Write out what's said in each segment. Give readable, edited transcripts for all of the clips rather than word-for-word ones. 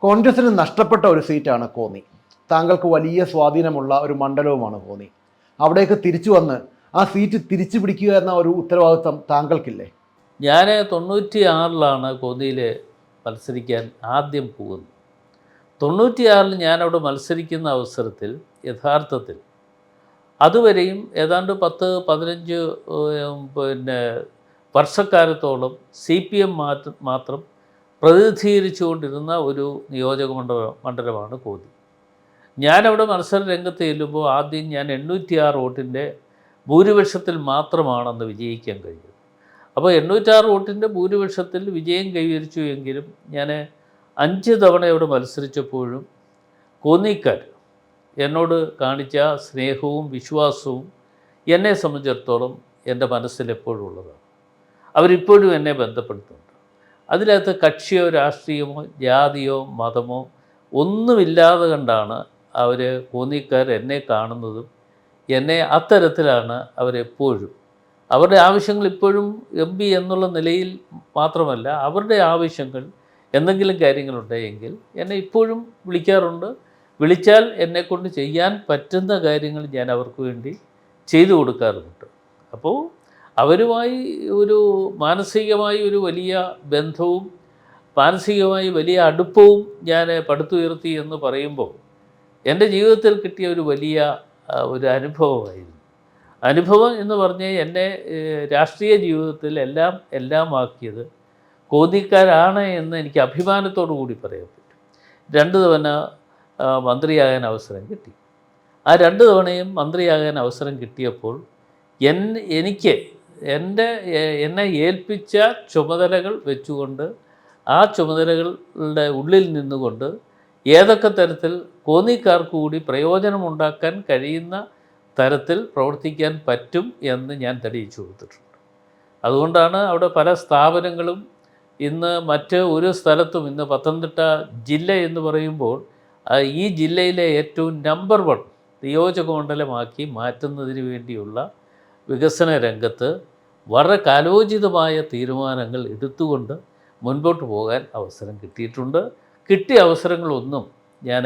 കോൺഗ്രസിന് നഷ്ടപ്പെട്ട ഒരു സീറ്റാണ് കോന്നി. താങ്കൾക്ക് വലിയ സ്വാധീനമുള്ള ഒരു മണ്ഡലവുമാണ് കോന്നി. അവിടേക്ക് തിരിച്ചു വന്ന് ആ സീറ്റ് തിരിച്ചു പിടിക്കുക എന്ന ഒരു ഉത്തരവാദിത്വം താങ്കൾക്കില്ലേ? ഞാൻ 96 കോന്നിയിൽ മത്സരിക്കാൻ ആദ്യം പോകുന്നത്. 96 ഞാനവിടെ മത്സരിക്കുന്ന അവസരത്തിൽ യഥാർത്ഥത്തിൽ അതുവരെയും ഏതാണ്ട് 10-15 വർഷക്കാലത്തോളം CPM മാത്രം പ്രതിനിധീകരിച്ചുകൊണ്ടിരുന്ന ഒരു നിയോജക മണ്ഡലമാണ് കോന്നി. ഞാനവിടെ മത്സര രംഗത്ത് ചെല്ലുമ്പോൾ ആദ്യം ഞാൻ 806 വോട്ടിൻ്റെ ഭൂരിപക്ഷത്തിൽ മാത്രമാണെന്ന് വിജയിക്കാൻ കഴിഞ്ഞത്. അപ്പോൾ 806 വോട്ടിൻ്റെ ഭൂരിപക്ഷത്തിൽ വിജയം കൈവരിച്ചു എങ്കിലും ഞാൻ 5 തവണ അവിടെ മത്സരിച്ചപ്പോഴും കോന്നിക്കാർ എന്നോട് കാണിച്ച സ്നേഹവും വിശ്വാസവും എന്നെ സംബന്ധിച്ചിടത്തോളം എൻ്റെ മനസ്സിൽ എപ്പോഴും ഉള്ളതാണ്. അവരിപ്പോഴും എന്നെ ബന്ധപ്പെടുത്തുന്നുണ്ട്. അതിനകത്ത് കക്ഷിയോ രാഷ്ട്രീയമോ ജാതിയോ മതമോ ഒന്നുമില്ലാതെ കണ്ടാണ് അവർ കോന്നിക്കാർ എന്നെ കാണുന്നതും എന്നെ അത്തരത്തിലാണ് അവരെപ്പോഴും അവരുടെ ആവശ്യങ്ങൾ ഇപ്പോഴും MP എന്നുള്ള നിലയിൽ മാത്രമല്ല, അവരുടെ ആവശ്യങ്ങൾ എന്തെങ്കിലും കാര്യങ്ങളുണ്ടെങ്കിൽ എന്നെ ഇപ്പോഴും വിളിക്കാറുണ്ട്. വിളിച്ചാൽ എന്നെക്കൊണ്ട് ചെയ്യാൻ പറ്റുന്ന കാര്യങ്ങൾ ഞാൻ അവർക്ക് വേണ്ടി ചെയ്തു കൊടുക്കാറുമുണ്ട്. അപ്പോൾ അവരുമായി ഒരു മാനസികമായി ഒരു വലിയ ബന്ധവും മാനസികമായി വലിയ അടുപ്പവും ഞാൻ പടുത്തുയർത്തി എന്ന് പറയുമ്പോൾ എൻ്റെ ജീവിതത്തിൽ കിട്ടിയ ഒരു വലിയ ഒരു അനുഭവമായിരുന്നു. അനുഭവം എന്ന് പറഞ്ഞ് എന്നെ രാഷ്ട്രീയ ജീവിതത്തിൽ എല്ലാം ആക്കിയത് കോന്നിക്കാരാണ് എന്ന് എനിക്ക് അഭിമാനത്തോടു കൂടി പറയാൻ പറ്റും. 2 തവണ മന്ത്രിയാകാൻ അവസരം കിട്ടി. ആ 2 തവണയും മന്ത്രിയാകാൻ അവസരം കിട്ടിയപ്പോൾ എന്നെ ഏൽപ്പിച്ച ചുമതലകൾ വെച്ചുകൊണ്ട് ആ ചുമതലകളുടെ ഉള്ളിൽ നിന്നുകൊണ്ട് ഏതൊക്കെ തരത്തിൽ കോന്നിക്കാർക്ക് കൂടി പ്രയോജനമുണ്ടാക്കാൻ കഴിയുന്ന തരത്തിൽ പ്രവർത്തിക്കാൻ പറ്റും എന്ന് ഞാൻ തെളിയിച്ചു കൊടുത്തിട്ടുണ്ട്. അതുകൊണ്ടാണ് അവിടെ പല സ്ഥാപനങ്ങളും ഇന്ന് മറ്റ് ഒരു സ്ഥലത്തും ഇന്ന് പത്തനംതിട്ട ജില്ല എന്ന് പറയുമ്പോൾ ഈ ജില്ലയിലെ ഏറ്റവും നമ്പർ 1 നിയോജക മണ്ഡലമാക്കി മാറ്റുന്നതിന് വേണ്ടിയുള്ള വികസന രംഗത്ത് വളരെ കാലോചിതമായ തീരുമാനങ്ങൾ എടുത്തുകൊണ്ട് മുൻപോട്ട് പോകാൻ അവസരം കിട്ടിയിട്ടുണ്ട്. കിട്ടിയ അവസരങ്ങളൊന്നും ഞാൻ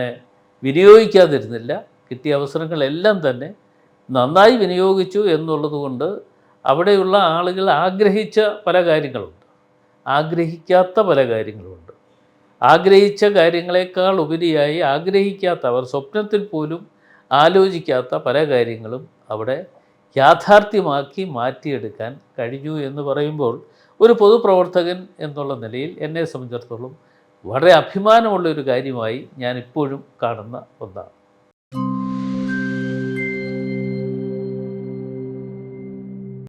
വിനിയോഗിക്കാതിരുന്നില്ല. കിട്ടിയ അവസരങ്ങളെല്ലാം തന്നെ നന്നായി വിനിയോഗിച്ചു എന്നുള്ളത് കൊണ്ട് അവിടെയുള്ള ആളുകൾ ആഗ്രഹിച്ച പല കാര്യങ്ങളുണ്ട്, ആഗ്രഹിക്കാത്ത പല കാര്യങ്ങളുമുണ്ട്. ആഗ്രഹിച്ച കാര്യങ്ങളെക്കാൾ ഉപരിയായി ആഗ്രഹിക്കാത്ത, അവർ സ്വപ്നത്തിൽ പോലും ആലോചിക്കാത്ത പല കാര്യങ്ങളും അവിടെ യാഥാർത്ഥ്യമാക്കി മാറ്റിയെടുക്കാൻ കഴിഞ്ഞു എന്ന് പറയുമ്പോൾ ഒരു പൊതുപ്രവർത്തകൻ എന്നുള്ള നിലയിൽ എന്നെ സംബന്ധിച്ചിടത്തോളം വളരെ അഭിമാനമുള്ളൊരു കാര്യമായി ഞാൻ ഇപ്പോഴും കാണുന്ന ഒന്നാണ്.